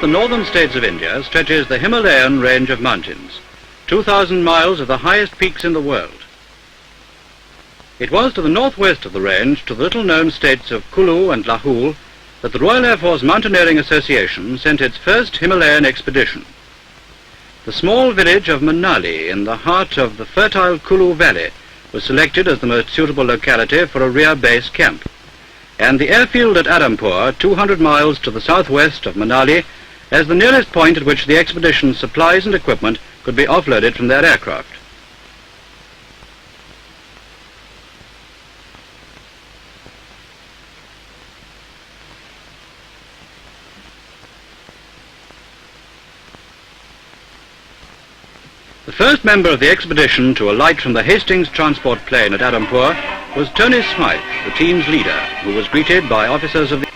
the northern states of India stretches the Himalayan range of mountains, 2,000 miles of the highest peaks in the world. It was to the northwest of the range, to the little-known states of Kulu and Lahoul, that the Royal Air Force Mountaineering Association sent its first Himalayan expedition. The small village of Manali, in the heart of the fertile Kulu Valley, was selected as the most suitable locality for a rear base camp, and the airfield at Adampur, 200 miles to the southwest of Manali, as the nearest point at which the expedition's supplies and equipment could be offloaded from their aircraft. The first member of the expedition to alight from the Hastings transport plane at Adampur was Tony Smyth, the team's leader, who was greeted by officers of the...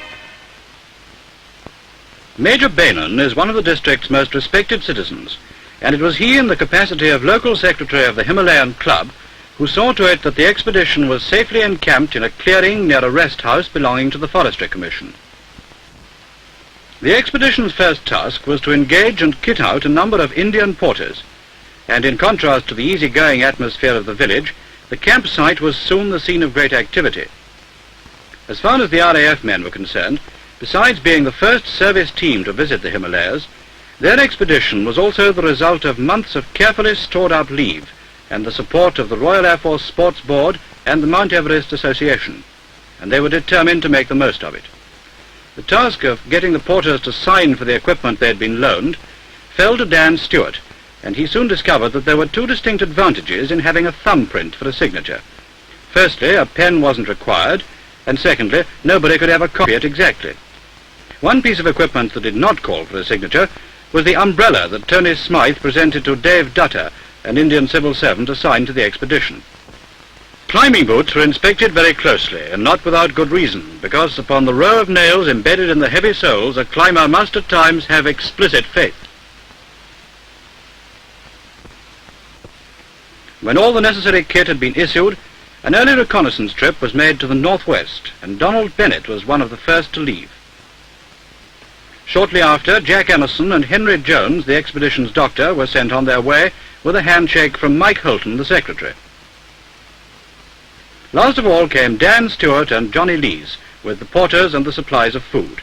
Major Bainan is one of the district's most respected citizens, and it was he in the capacity of local secretary of the Himalayan Club who saw to it that the expedition was safely encamped in a clearing near a rest house belonging to the Forestry Commission. The expedition's first task was to engage and kit out a number of Indian porters, and in contrast to the easy-going atmosphere of the village, the campsite was soon the scene of great activity. As far as the RAF men were concerned, besides being the first service team to visit the Himalayas, their expedition was also the result of months of carefully stored-up leave and the support of the Royal Air Force Sports Board and the Mount Everest Association, and they were determined to make the most of it. The task of getting the porters to sign for the equipment they had been loaned fell to Dan Stewart, and he soon discovered that there were two distinct advantages in having a thumbprint for a signature. Firstly, a pen wasn't required, and secondly, nobody could ever copy it exactly. One piece of equipment that did not call for a signature was the umbrella that Tony Smyth presented to Dave Dutta, an Indian civil servant assigned to the expedition. Climbing boots were inspected very closely, and not without good reason, because upon the row of nails embedded in the heavy soles a climber must at times have explicit faith. When all the necessary kit had been issued, an early reconnaissance trip was made to the northwest, and Donald Bennett was one of the first to leave. Shortly after, Jack Emerson and Henry Jones, the expedition's doctor, were sent on their way with a handshake from Mike Holton, the secretary. Last of all came Dan Stewart and Johnny Lees, with the porters and the supplies of food.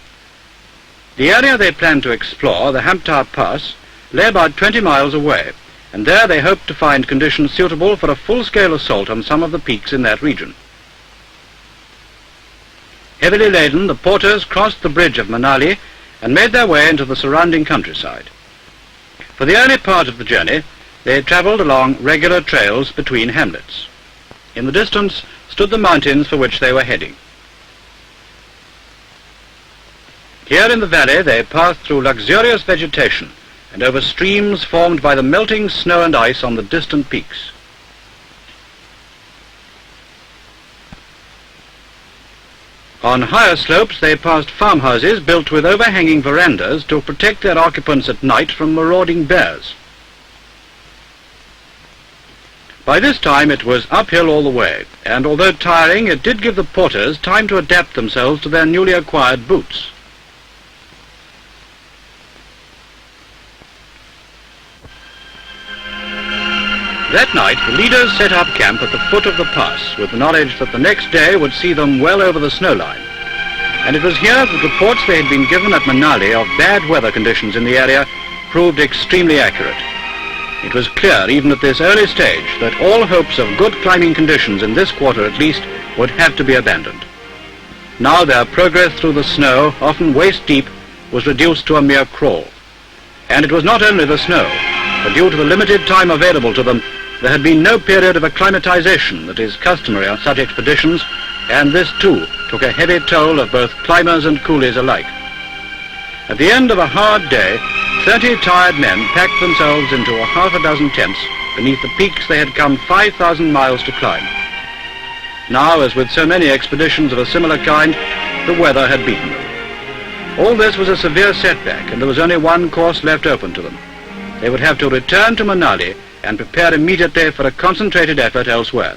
The area they planned to explore, the Hamptar Pass, lay about 20 miles away, and there they hoped to find conditions suitable for a full-scale assault on some of the peaks in that region. Heavily laden, the porters crossed the bridge of Manali and made their way into the surrounding countryside. For the early part of the journey, they travelled along regular trails between hamlets. In the distance stood the mountains for which they were heading. Here in the valley they passed through luxurious vegetation and over streams formed by the melting snow and ice on the distant peaks. On higher slopes they passed farmhouses built with overhanging verandas to protect their occupants at night from marauding bears. By this time it was uphill all the way, and although tiring, it did give the porters time to adapt themselves to their newly acquired boots. That night, the leaders set up camp at the foot of the pass, with the knowledge that the next day would see them well over the snow line. And it was here that reports they had been given at Manali of bad weather conditions in the area proved extremely accurate. It was clear, even at this early stage, that all hopes of good climbing conditions in this quarter at least would have to be abandoned. Now their progress through the snow, often waist-deep, was reduced to a mere crawl. And it was not only the snow, but due to the limited time available to them, there had been no period of acclimatization that is customary on such expeditions, and this too took a heavy toll of both climbers and coolies alike. At the end of a hard day, 30 tired men packed themselves into a half a dozen tents beneath the peaks they had come 5,000 miles to climb. Now, as with so many expeditions of a similar kind, the weather had beaten them. All this was a severe setback, and there was only one course left open to them. They would have to return to Manali and prepare immediately for a concentrated effort elsewhere.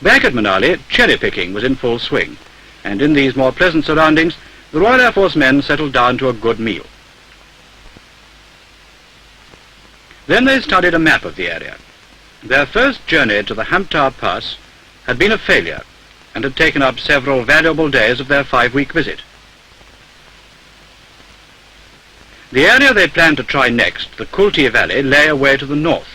Back at Manali, cherry-picking was in full swing, and in these more pleasant surroundings, the Royal Air Force men settled down to a good meal. Then they studied a map of the area. Their first journey to the Hamtar Pass had been a failure and had taken up several valuable days of their 5-week visit. The area they planned to try next, the Kulti Valley, lay away to the north.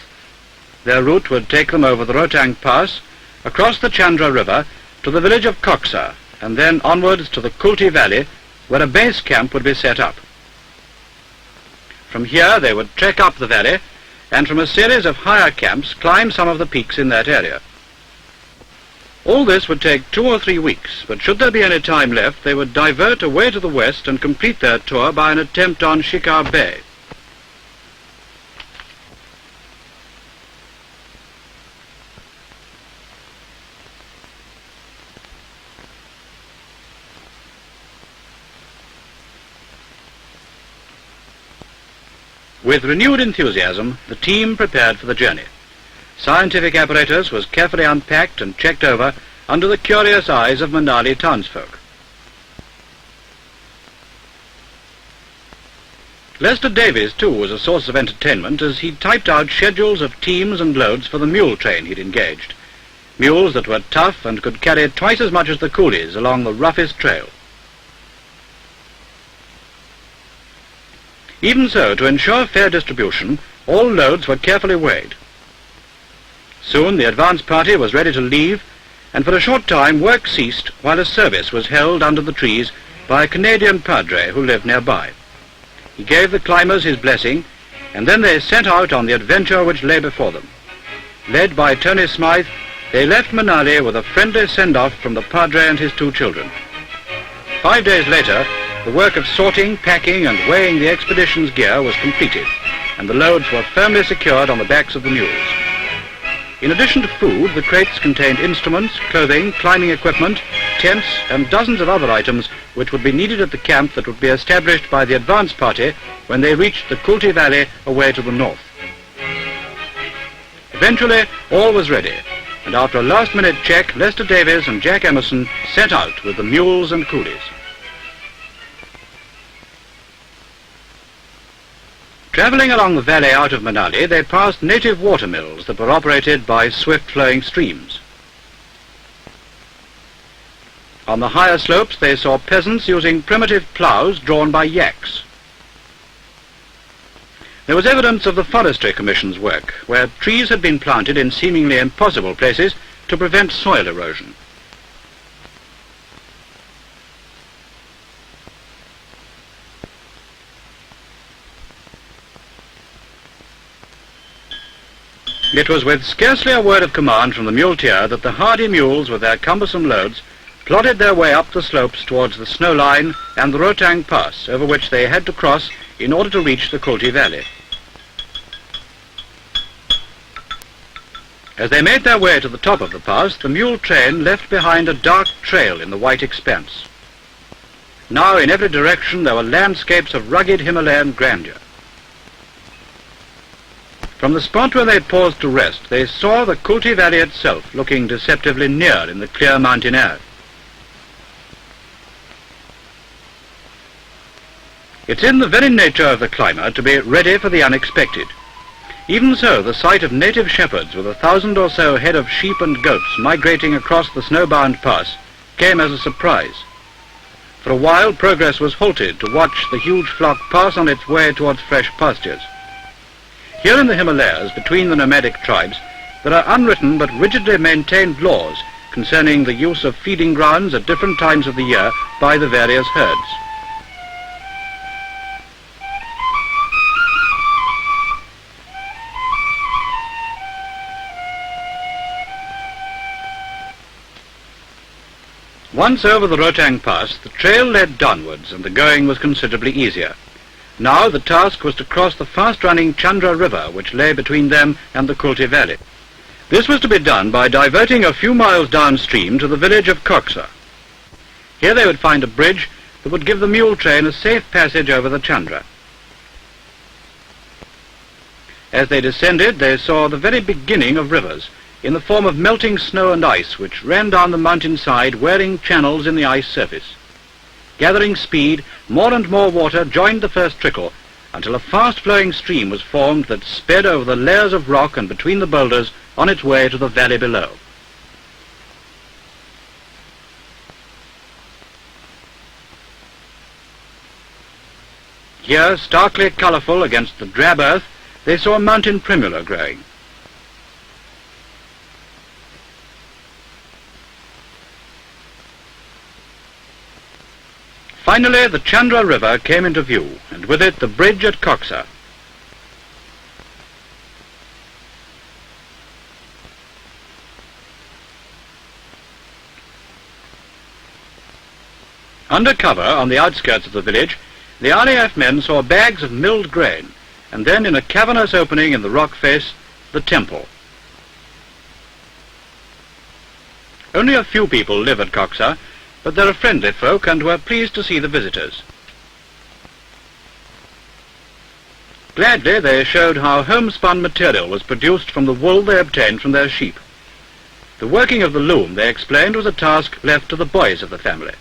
Their route would take them over the Rotang Pass, across the Chandra River to the village of Koksa, and then onwards to the Kulti Valley, where a base camp would be set up. From here they would trek up the valley, and from a series of higher camps climb some of the peaks in that area. All this would take 2 or 3 weeks, but should there be any time left, they would divert away to the west and complete their tour by an attempt on Shikar Bay. With renewed enthusiasm, the team prepared for the journey. Scientific apparatus was carefully unpacked and checked over under the curious eyes of Manali townsfolk. Lester Davies, too, was a source of entertainment as he typed out schedules of teams and loads for the mule train he'd engaged. Mules that were tough and could carry twice as much as the coolies along the roughest trail. Even so, to ensure fair distribution, all loads were carefully weighed. Soon the advance party was ready to leave, and for a short time work ceased while a service was held under the trees by a Canadian padre who lived nearby. He gave the climbers his blessing, and then they set out on the adventure which lay before them. Led by Tony Smyth, they left Manali with a friendly send-off from the padre and his 2 children. 5 days later, the work of sorting, packing, and weighing the expedition's gear was completed, and the loads were firmly secured on the backs of the mules. In addition to food, the crates contained instruments, clothing, climbing equipment, tents, and dozens of other items which would be needed at the camp that would be established by the advance party when they reached the Kulti Valley away to the north. Eventually, all was ready, and after a last-minute check, Lester Davies and Jack Emerson set out with the mules and coolies. Travelling along the valley out of Manali, they passed native water mills that were operated by swift-flowing streams. On the higher slopes, they saw peasants using primitive ploughs drawn by yaks. There was evidence of the Forestry Commission's work, where trees had been planted in seemingly impossible places to prevent soil erosion. It was with scarcely a word of command from the muleteer that the hardy mules with their cumbersome loads plodded their way up the slopes towards the snow line and the Rotang Pass, over which they had to cross in order to reach the Kulti Valley. As they made their way to the top of the pass, the mule train left behind a dark trail in the white expanse. Now in every direction there were landscapes of rugged Himalayan grandeur. From the spot where they paused to rest, they saw the Kulti Valley itself looking deceptively near in the clear mountain air. It's in the very nature of the climber to be ready for the unexpected. Even so, the sight of native shepherds with 1,000 or so head of sheep and goats migrating across the snow-bound pass came as a surprise. For a while, progress was halted to watch the huge flock pass on its way towards fresh pastures. Here in the Himalayas, between the nomadic tribes, there are unwritten but rigidly maintained laws concerning the use of feeding grounds at different times of the year by the various herds. Once over the Rotang Pass, the trail led downwards and the going was considerably easier. Now the task was to cross the fast-running Chandra River, which lay between them and the Kulti Valley. This was to be done by diverting a few miles downstream to the village of Koksa. Here they would find a bridge that would give the mule train a safe passage over the Chandra. As they descended, they saw the very beginning of rivers, in the form of melting snow and ice, which ran down the mountainside, wearing channels in the ice surface. Gathering speed, more and more water joined the first trickle, until a fast-flowing stream was formed that sped over the layers of rock and between the boulders on its way to the valley below. Here, starkly colourful against the drab earth, they saw mountain primula growing. Finally, the Chandra River came into view, and with it the bridge at Coxa. Under cover, on the outskirts of the village, the RAF men saw bags of milled grain, and then in a cavernous opening in the rock face, the temple. Only a few people live at Coxa, but they're a friendly folk and were pleased to see the visitors. Gladly they showed how homespun material was produced from the wool they obtained from their sheep. The working of the loom, they explained, was a task left to the boys of the family.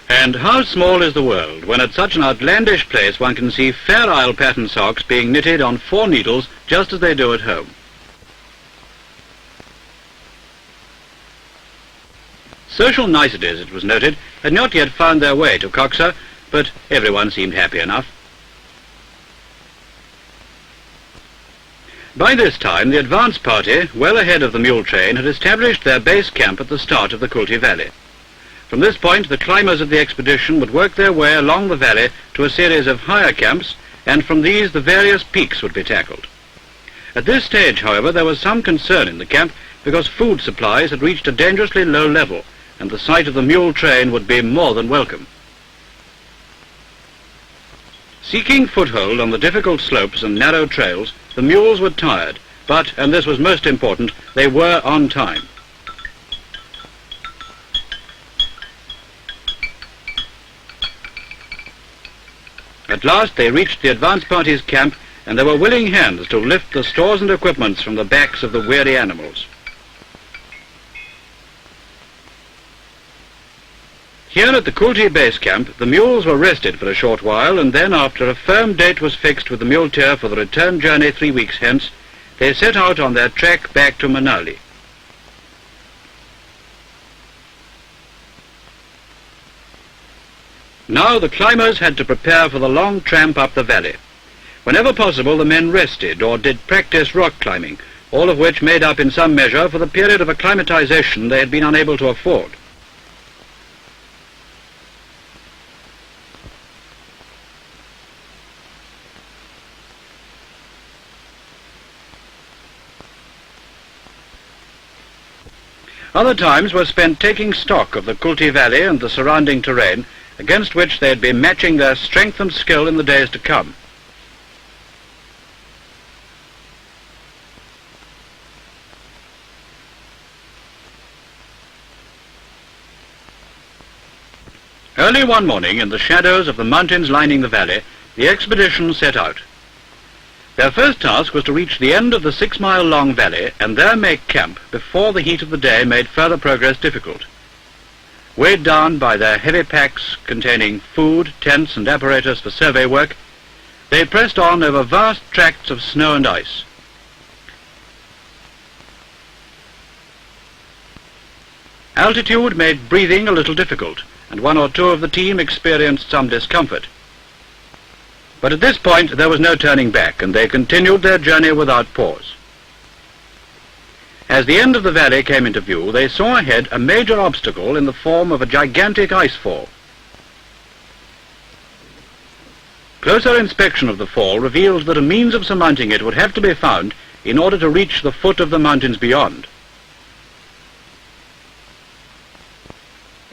And how small is the world, when at such an outlandish place one can see Fair Isle pattern socks being knitted on 4 needles just as they do at home. Social niceties, it was noted, had not yet found their way to Coxa, but everyone seemed happy enough. By this time, the advance party, well ahead of the mule train, had established their base camp at the start of the Kulti Valley. From this point, the climbers of the expedition would work their way along the valley to a series of higher camps, and from these the various peaks would be tackled. At this stage, however, there was some concern in the camp because food supplies had reached a dangerously low level, and the sight of the mule train would be more than welcome. Seeking foothold on the difficult slopes and narrow trails, the mules were tired, but, and this was most important, they were on time. At last they reached the advance party's camp, and there were willing hands to lift the stores and equipments from the backs of the weary animals. Here at the Kulti base camp, the mules were rested for a short while, and then, after a firm date was fixed with the muleteer for the return journey 3 weeks hence, they set out on their trek back to Manali. Now the climbers had to prepare for the long tramp up the valley. Whenever possible, the men rested or did practice rock climbing, all of which made up in some measure for the period of acclimatization they had been unable to afford. Other times were spent taking stock of the Kulti Valley and the surrounding terrain, against which they had been matching their strength and skill in the days to come. Early one morning, in the shadows of the mountains lining the valley, the expedition set out. Their first task was to reach the end of the 6-mile-long valley and there make camp before the heat of the day made further progress difficult. Weighed down by their heavy packs containing food, tents and apparatus for survey work, they pressed on over vast tracts of snow and ice. Altitude made breathing a little difficult, and 1 or 2 of the team experienced some discomfort. But at this point there was no turning back, and they continued their journey without pause. As the end of the valley came into view, they saw ahead a major obstacle in the form of a gigantic ice fall. Closer inspection of the fall revealed that a means of surmounting it would have to be found in order to reach the foot of the mountains beyond.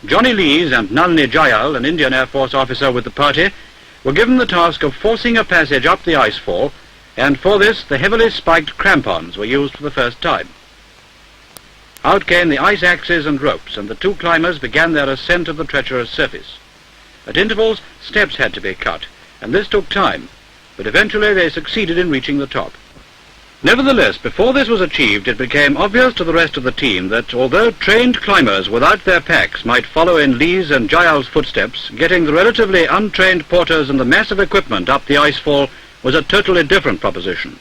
Johnny Lees and Nalini Jayal, an Indian Air Force officer with the party, were given the task of forcing a passage up the ice fall, and for this the heavily spiked crampons were used for the first time. Out came the ice axes and ropes, and the 2 climbers began their ascent of the treacherous surface. At intervals, steps had to be cut, and this took time, but eventually they succeeded in reaching the top. Nevertheless, before this was achieved, it became obvious to the rest of the team that although trained climbers without their packs might follow in Lee's and Giles' footsteps, getting the relatively untrained porters and the massive equipment up the icefall was a totally different proposition.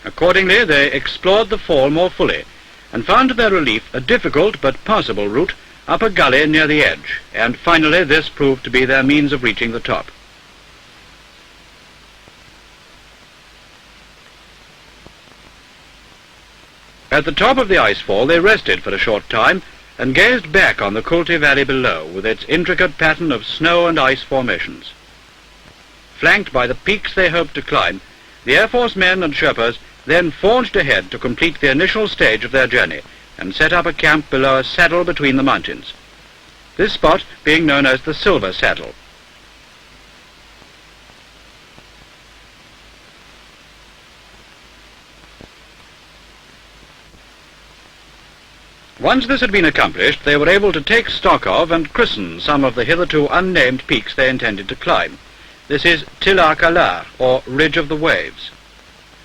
Accordingly, they explored the fall more fully, and found to their relief a difficult but passable route up a gully near the edge, and finally this proved to be their means of reaching the top. At the top of the icefall they rested for a short time and gazed back on the Kulti Valley below with its intricate pattern of snow and ice formations. Flanked by the peaks they hoped to climb, the Air Force men and Sherpas then forged ahead to complete the initial stage of their journey and set up a camp below a saddle between the mountains, this spot being known as the Silver Saddle. Once this had been accomplished, they were able to take stock of and christen some of the hitherto unnamed peaks they intended to climb. This is Tila Kalar, or Ridge of the Waves.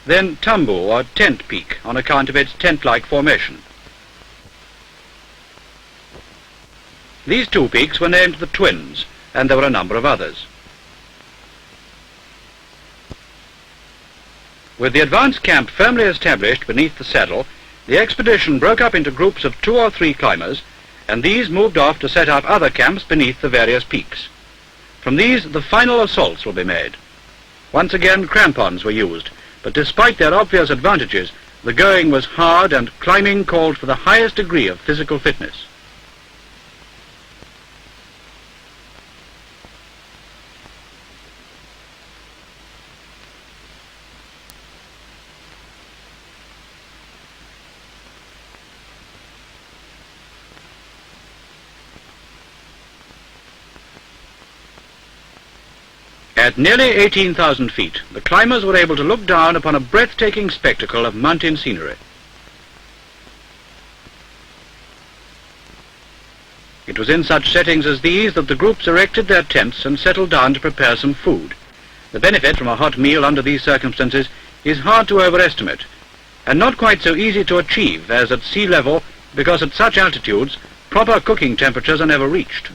Then Tambu, or Tent Peak, on account of its tent-like formation. These two peaks were named the Twins, and there were a number of others. With the advance camp firmly established beneath the saddle, the expedition broke up into groups of 2 or 3 climbers, and these moved off to set up other camps beneath the various peaks. From these, the final assaults will be made. Once again, crampons were used, but despite their obvious advantages, the going was hard and climbing called for the highest degree of physical fitness. At nearly 18,000 feet, the climbers were able to look down upon a breathtaking spectacle of mountain scenery. It was in such settings as these that the groups erected their tents and settled down to prepare some food. The benefit from a hot meal under these circumstances is hard to overestimate, and not quite so easy to achieve as at sea level, because at such altitudes, proper cooking temperatures are never reached.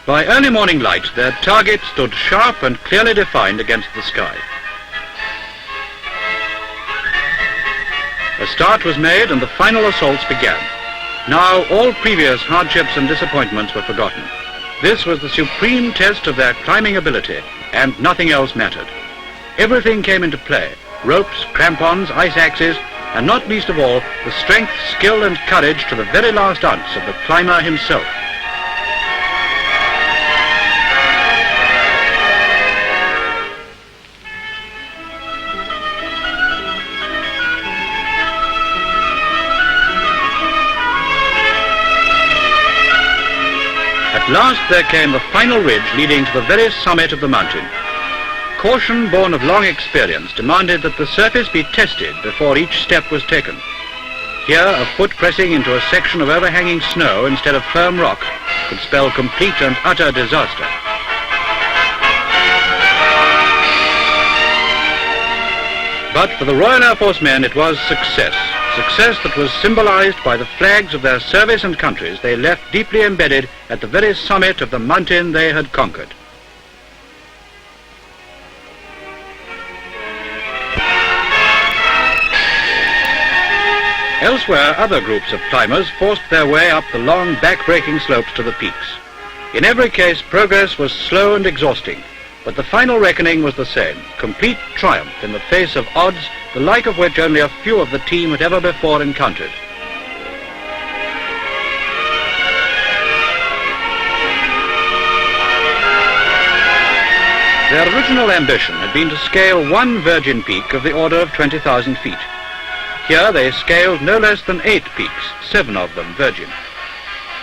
By early morning light, their target stood sharp and clearly defined against the sky. A start was made and the final assaults began. Now all previous hardships and disappointments were forgotten. This was the supreme test of their climbing ability, and nothing else mattered. Everything came into play: ropes, crampons, ice axes, and not least of all, the strength, skill and courage to the very last ounce of the climber himself. At last there came the final ridge leading to the very summit of the mountain. Caution born of long experience demanded that the surface be tested before each step was taken. Here, a foot pressing into a section of overhanging snow instead of firm rock could spell complete and utter disaster. But for the Royal Air Force men it was success. Success that was symbolized by the flags of their service and countries they left deeply embedded at the very summit of the mountain they had conquered. Elsewhere, other groups of climbers forced their way up the long, back-breaking slopes to the peaks. In every case, progress was slow and exhausting, but the final reckoning was the same: complete triumph in the face of odds the like of which only a few of the team had ever before encountered. Their original ambition had been to scale one virgin peak of the order of 20,000 feet. Here they scaled no less than 8 peaks, 7 of them virgin.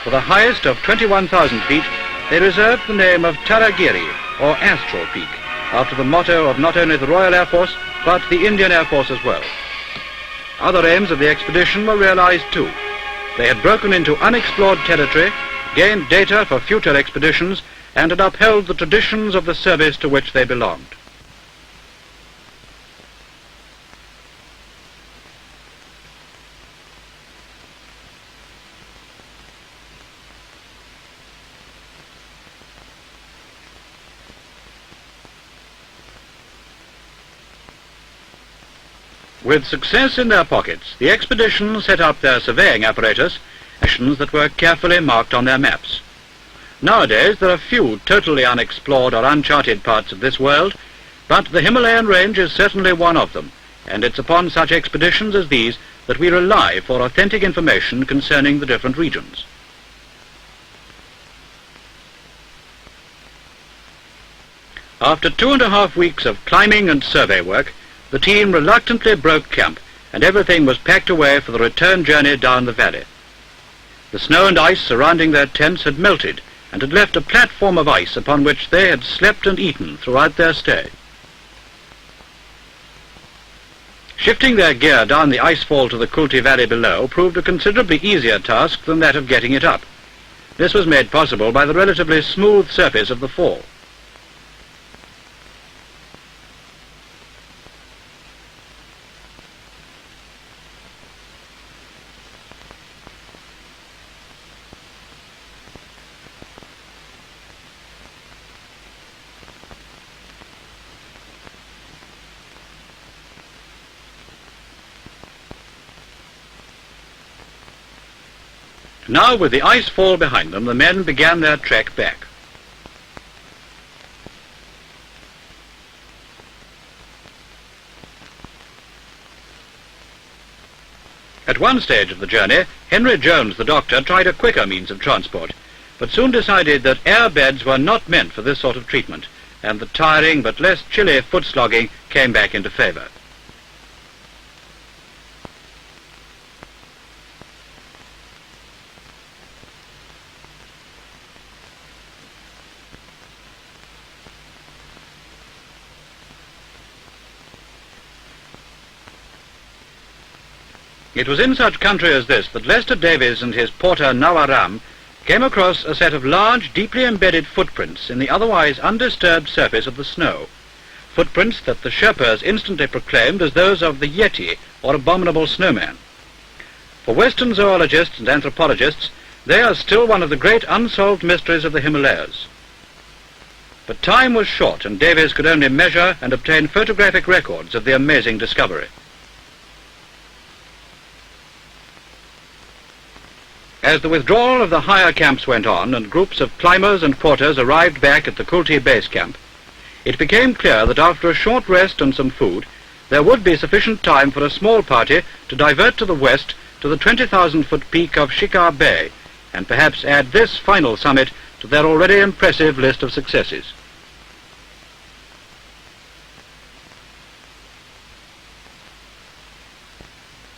For the highest of 21,000 feet, they reserved the name of Taragiri, or Astral Peak, after the motto of not only the Royal Air Force, but the Indian Air Force as well. Other aims of the expedition were realized too. They had broken into unexplored territory, gained data for future expeditions, and had upheld the traditions of the service to which they belonged. With success in their pockets, the expedition set up their surveying apparatus, actions that were carefully marked on their maps. Nowadays there are few totally unexplored or uncharted parts of this world, but the Himalayan range is certainly one of them, and it's upon such expeditions as these that we rely for authentic information concerning the different regions. After 2.5 weeks of climbing and survey work, the team reluctantly broke camp, and everything was packed away for the return journey down the valley. The snow and ice surrounding their tents had melted, and had left a platform of ice upon which they had slept and eaten throughout their stay. Shifting their gear down the icefall to the Kulti Valley below proved a considerably easier task than that of getting it up. This was made possible by the relatively smooth surface of the fall. Now, with the ice fall behind them, the men began their trek back. At one stage of the journey, Henry Jones, the doctor, tried a quicker means of transport, but soon decided that air beds were not meant for this sort of treatment, and the tiring but less chilly foot slogging came back into favour. It was in such country as this that Lester Davies and his porter Nawaram came across a set of large, deeply embedded footprints in the otherwise undisturbed surface of the snow. Footprints that the Sherpas instantly proclaimed as those of the Yeti, or abominable snowman. For Western zoologists and anthropologists, they are still one of the great unsolved mysteries of the Himalayas. But time was short, and Davies could only measure and obtain photographic records of the amazing discovery. As the withdrawal of the higher camps went on and groups of climbers and porters arrived back at the Kulti base camp, it became clear that after a short rest and some food, there would be sufficient time for a small party to divert to the west to the 20,000-foot peak of Shikar Beh, and perhaps add this final summit to their already impressive list of successes.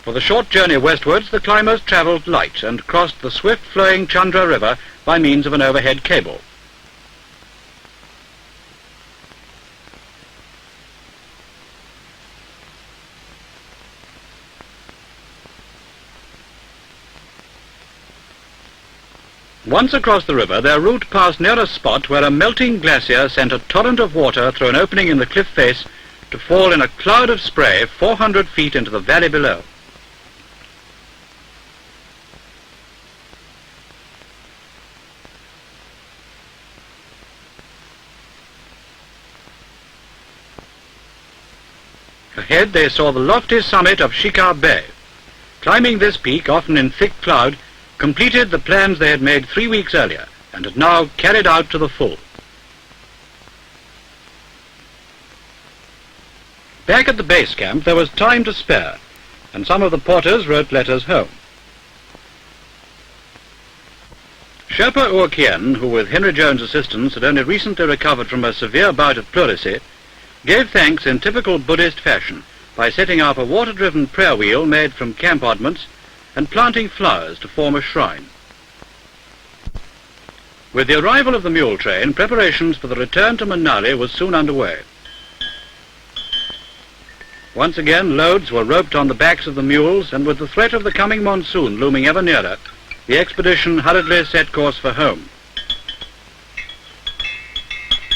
For the short journey westwards, the climbers travelled light and crossed the swift-flowing Chandra River by means of an overhead cable. Once across the river, their route passed near a spot where a melting glacier sent a torrent of water through an opening in the cliff face to fall in a cloud of spray 400 feet into the valley below. Ahead they saw the lofty summit of Shikar Beh. Climbing this peak, often in thick cloud, completed the plans they had made 3 weeks earlier, and had now carried out to the full. Back at the base camp there was time to spare, and some of the porters wrote letters home. Sherpa Oakien, who with Henry Jones' assistance had only recently recovered from a severe bout of pleurisy, gave thanks in typical Buddhist fashion by setting up a water-driven prayer wheel made from camp oddments and planting flowers to form a shrine. With the arrival of the mule train, preparations for the return to Manali was soon underway. Once again, loads were roped on the backs of the mules, and with the threat of the coming monsoon looming ever nearer, the expedition hurriedly set course for home.